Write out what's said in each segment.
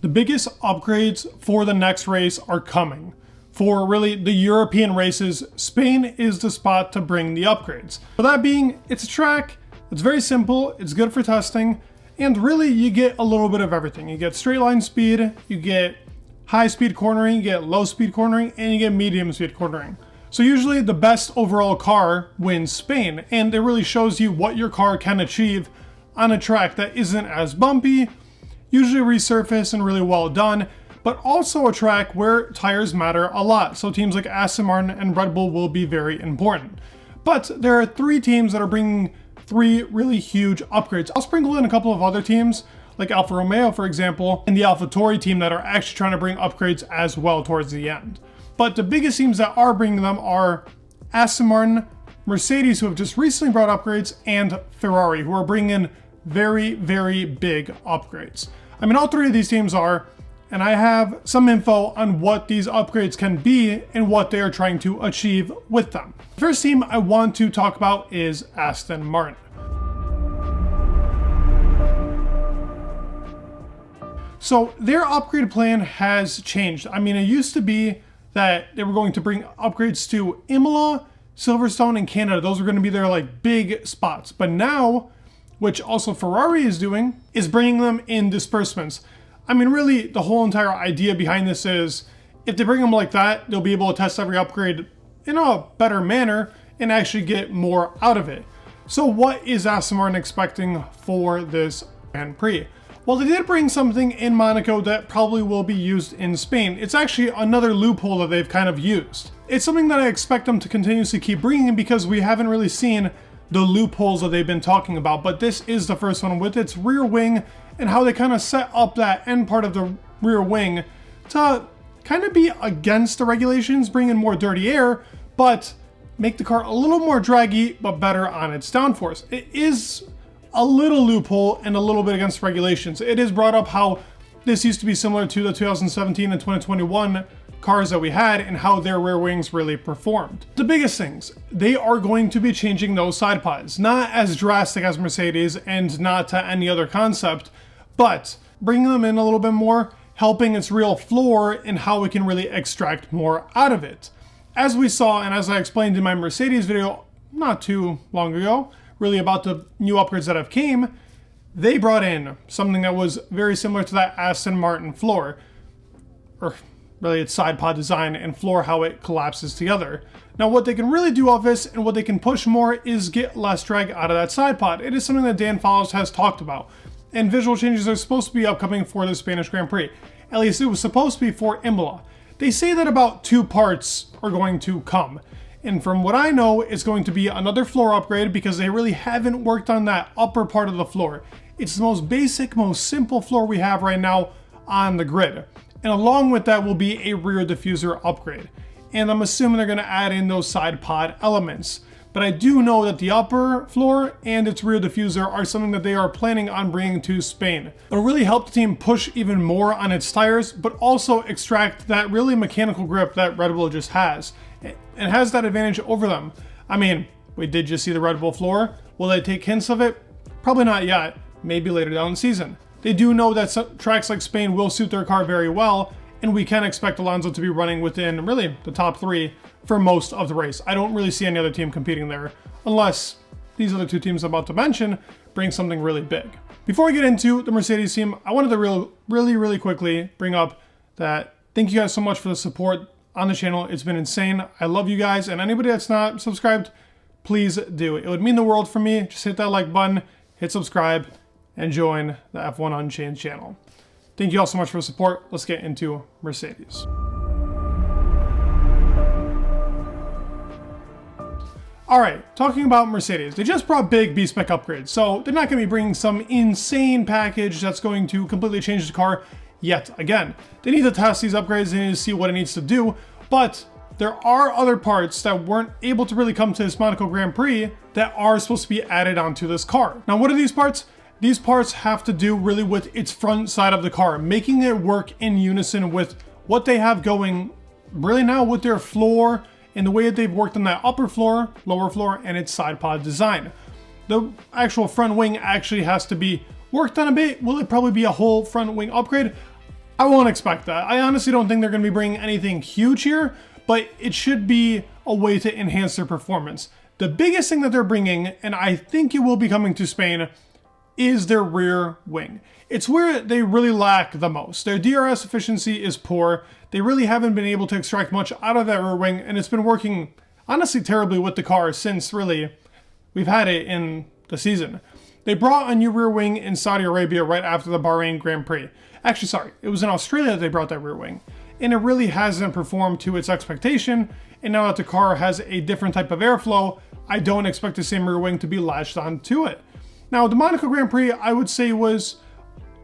The biggest upgrades for the next race are coming. For really the European races, Spain is the spot to bring the upgrades. For that being, it's a track, it's very simple, it's good for testing, and really you get a little bit of everything. You get straight line speed, you get high speed cornering, you get low speed cornering, and you get medium speed cornering. So usually the best overall car wins Spain, and it really shows you what your car can achieve on a track that isn't as bumpy, usually resurfaced and really well done, but also a track where tires matter a lot. So teams like Aston Martin and Red Bull will be very important. But there are 3 teams that are bringing 3 really huge upgrades. I'll sprinkle in a couple of other teams like Alfa Romeo, for example, and the AlphaTauri team that are actually trying to bring upgrades as well towards the end. But the biggest teams that are bringing them are Aston Martin, Mercedes, who have just recently brought upgrades, and Ferrari, who are bringing in very, very big upgrades. I mean, all 3 of these teams are, and I have some info on what these upgrades can be and what they are trying to achieve with them. The first team I want to talk about is Aston Martin. So their upgrade plan has changed. I mean, it used to be that they were going to bring upgrades to Imola, Silverstone, and Canada. Those were going to be their like big spots. But now, which also Ferrari is doing, is bringing them in disbursements. I mean, really, the whole entire idea behind this is if they bring them like that, they'll be able to test every upgrade in a better manner and actually get more out of it. So what is Aston Martin expecting for this Grand Prix? Well, they did bring something in Monaco that probably will be used in Spain. It's actually another loophole that they've kind of used. It's something that I expect them to continuously keep bringing because we haven't really seen the loopholes that they've been talking about, but this is the first one with its rear wing and how they kind of set up that end part of the rear wing to kind of be against the regulations, bring in more dirty air, but make the car a little more draggy, but better on its downforce. It is a little loophole and a little bit against regulations. It is brought up how this used to be similar to the 2017 and 2021 cars that we had and how their rear wings really performed. The biggest things, they are going to be changing those side pods. Not as drastic as Mercedes and not to any other concept, but bringing them in a little bit more, helping its real floor and how we can really extract more out of it. As we saw, and as I explained in my Mercedes video not too long ago, really about the new upgrades that have came, they brought in something that was very similar to that Aston Martin floor, or really its side pod design and floor, how it collapses together. Now what they can really do off this and what they can push more is get less drag out of that side pod. It is something that Dan Follows has talked about. And visual changes are supposed to be upcoming for the Spanish Grand Prix. At least it was supposed to be for Imola. They say that about 2 parts are going to come. And from what I know, it's going to be another floor upgrade because they really haven't worked on that upper part of the floor. It's the most basic, most simple floor we have right now on the grid. And along with that will be a rear diffuser upgrade. And I'm assuming they're going to add in those side pod elements. But I do know that the upper floor and its rear diffuser are something that they are planning on bringing to Spain. It'll really help the team push even more on its tires, but also extract that really mechanical grip that Red Bull just has. And has that advantage over them. I mean, we did just see the Red Bull floor. Will they take hints of it? Probably not yet. Maybe later down the season. They do know that some tracks like Spain will suit their car very well, and we can expect Alonso to be running within really the top 3 for most of the race. I don't really see any other team competing there unless these other 2 teams I'm about to mention bring something really big. Before we get into the Mercedes team, I wanted to really quickly bring up that thank you guys so much for the support on the channel. It's been insane. I love you guys, and anybody that's not subscribed, please do. It would mean the world for me. Just hit that like button, hit subscribe, and join the F1 Unchained channel. Thank you all so much for the support. Let's get into Mercedes. All right, talking about Mercedes, they just brought big B-Spec upgrades, so they're not going to be bringing some insane package that's going to completely change the car yet again. They need to test these upgrades, they need to see what it needs to do, but there are other parts that weren't able to really come to this Monaco Grand Prix that are supposed to be added onto this car. Now, what are these parts? These parts have to do really with its front side of the car, making it work in unison with what they have going really now with their floor and the way that they've worked on that upper floor, lower floor, and its side pod design. The actual front wing actually has to be worked on a bit. Will it probably be a whole front wing upgrade? I won't expect that. I honestly don't think they're going to be bringing anything huge here, but it should be a way to enhance their performance. The biggest thing that they're bringing, and I think it will be coming to Spain, is their rear wing. It's where they really lack the most. Their DRS efficiency is poor. They really haven't been able to extract much out of that rear wing, and it's been working honestly terribly with the car since really we've had it in the season. They brought a new rear wing in Saudi Arabia right after the Bahrain Grand Prix. Actually, sorry, it was in Australia that they brought that rear wing. And it really hasn't performed to its expectation. And now that the car has a different type of airflow, I don't expect the same rear wing to be latched onto it. Now, the Monaco Grand Prix, I would say, was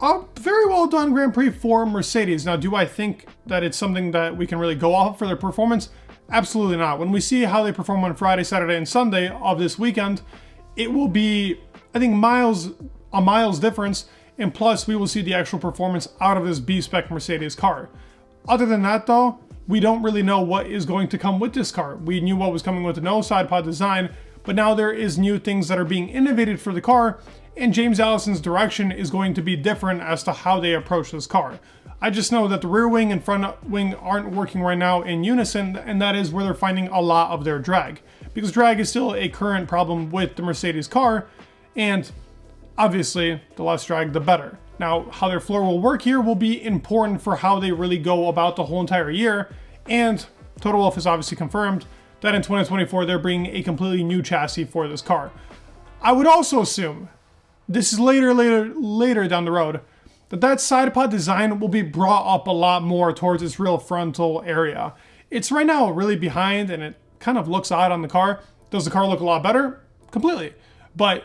a very well done Grand Prix for Mercedes. Now, do I think that it's something that we can really go off for their performance? Absolutely not. When we see how they perform on Friday, Saturday, and Sunday of this weekend, it will be, I think, a miles difference, and plus we will see the actual performance out of this B-spec Mercedes car. Other than that though, we don't really know what is going to come with this car. We knew what was coming with the no side pod design, but now there is new things that are being innovated for the car, and James Allison's direction is going to be different as to how they approach this car. I just know that the rear wing and front wing aren't working right now in unison, and that is where they're finding a lot of their drag. Because drag is still a current problem with the Mercedes car, and obviously the less drag the better. Now, how their floor will work here will be important for how they really go about the whole entire year, and Toto Wolff has obviously confirmed that in 2024 they're bringing a completely new chassis for this car. I would also assume, this is later down the road, that side pod design will be brought up a lot more towards its real frontal area. It's right now really behind and it kind of looks odd on the car. Does the car look a lot better? Completely. But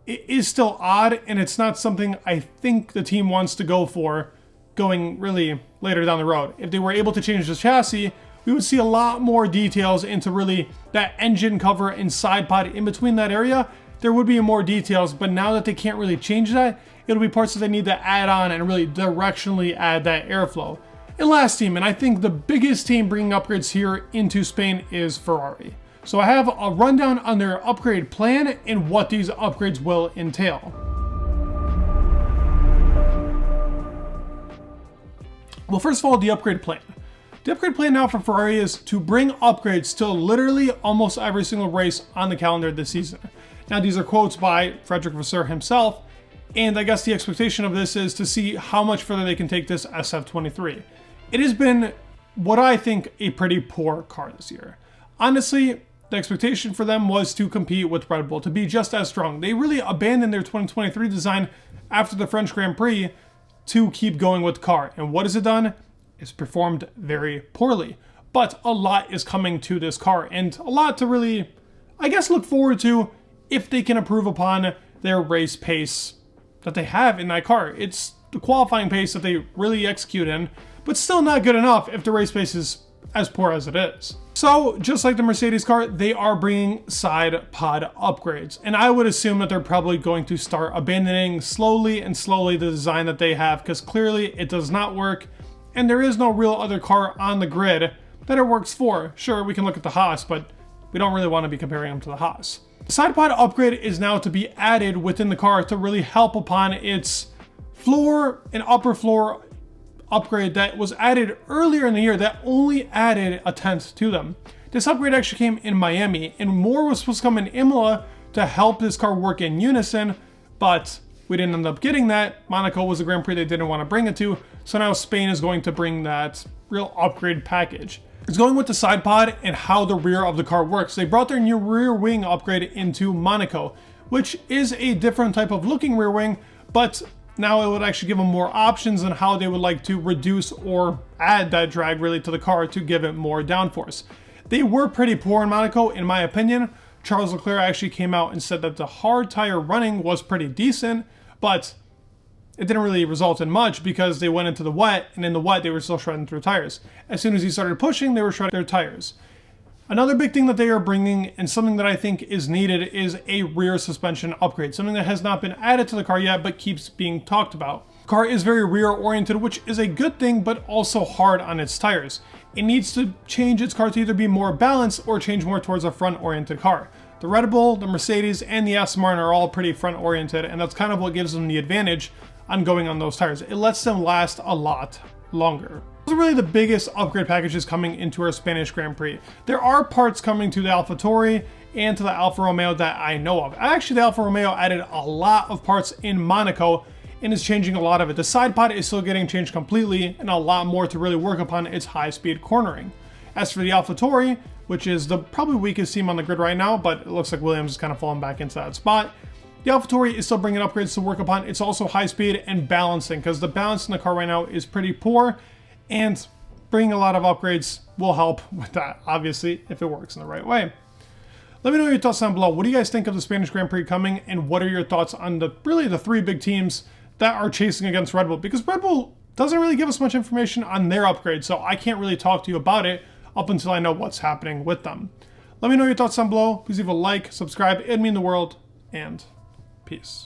it is still odd, and it's not something I think the team wants to go for going really later down the road. If they were able to change the chassis, we would see a lot more details into really that engine cover and side pod in between that area. There would be more details, but now that they can't really change that, it'll be parts that they need to add on and really directionally add that airflow. And last team, and I think the biggest team bringing upgrades here into Spain, is Ferrari. So I have a rundown on their upgrade plan and what these upgrades will entail. Well, first of all, the upgrade plan. The upgrade plan now for Ferrari is to bring upgrades to literally almost every single race on the calendar this season. Now, these are quotes by Frederick Vasseur himself, and I guess the expectation of this is to see how much further they can take this SF23. It has been what I think a pretty poor car this year. Honestly, the expectation for them was to compete with Red Bull, to be just as strong. They really abandoned their 2023 design after the French Grand Prix to keep going with the car. And what has it done? It's performed very poorly. But a lot is coming to this car, and a lot to really, I guess, look forward to if they can improve upon their race pace that they have in that car. It's the qualifying pace that they really execute in, but still not good enough if the race pace is as poor as it is. So, just like the Mercedes car, they are bringing side pod upgrades. And I would assume that they're probably going to start abandoning slowly the design that they have, because clearly it does not work, and there is no real other car on the grid that it works for. Sure, we can look at the Haas, but we don't really want to be comparing them to the Haas. The side pod upgrade is now to be added within the car to really help upon its floor and upper floor upgrade that was added earlier in the year that only added a tenth to them. This upgrade actually came in Miami, and more was supposed to come in Imola to help this car work in unison, but we didn't end up getting that. Monaco was a Grand Prix they didn't want to bring it to, so now Spain is going to bring that real upgrade package. It's going with the side pod and how the rear of the car works. They brought their new rear wing upgrade into Monaco, which is a different type of looking rear wing, but now it would actually give them more options on how they would like to reduce or add that drag really to the car to give it more downforce. They were pretty poor in Monaco, in my opinion. Charles Leclerc actually came out and said that the hard tire running was pretty decent, but it didn't really result in much because they went into the wet, and in the wet they were still shredding through tires. As soon as he started pushing, they were shredding their tires. Another big thing that they are bringing, and something that I think is needed, is a rear suspension upgrade. Something that has not been added to the car yet, but keeps being talked about. The car is very rear oriented, which is a good thing, but also hard on its tires. It needs to change its car to either be more balanced or change more towards a front oriented car. The Red Bull, the Mercedes, and the Aston Martin are all pretty front oriented, and that's kind of what gives them the advantage on going on those tires. It lets them last a lot longer. Those are really the biggest upgrade packages coming into our Spanish Grand Prix. There are parts coming to the AlphaTauri and to the Alfa Romeo that I know of. Actually, the Alfa Romeo added a lot of parts in Monaco and is changing a lot of it. The side pod is still getting changed completely and a lot more to really work upon its high-speed cornering. As for the AlphaTauri, which is the probably weakest team on the grid right now, but it looks like Williams is kind of falling back into that spot. The AlphaTauri is still bringing upgrades to work upon. It's also high speed and balancing, because the balance in the car right now is pretty poor, and bringing a lot of upgrades will help with that, obviously, if it works in the right way. Let me know your thoughts down below. What do you guys think of the Spanish Grand Prix coming, and what are your thoughts on the three big teams that are chasing against Red Bull? Because Red Bull doesn't really give us much information on their upgrades, so I can't really talk to you about it up until I know what's happening with them. Let me know your thoughts down below. Please leave a like, subscribe, it'd mean the world, and peace.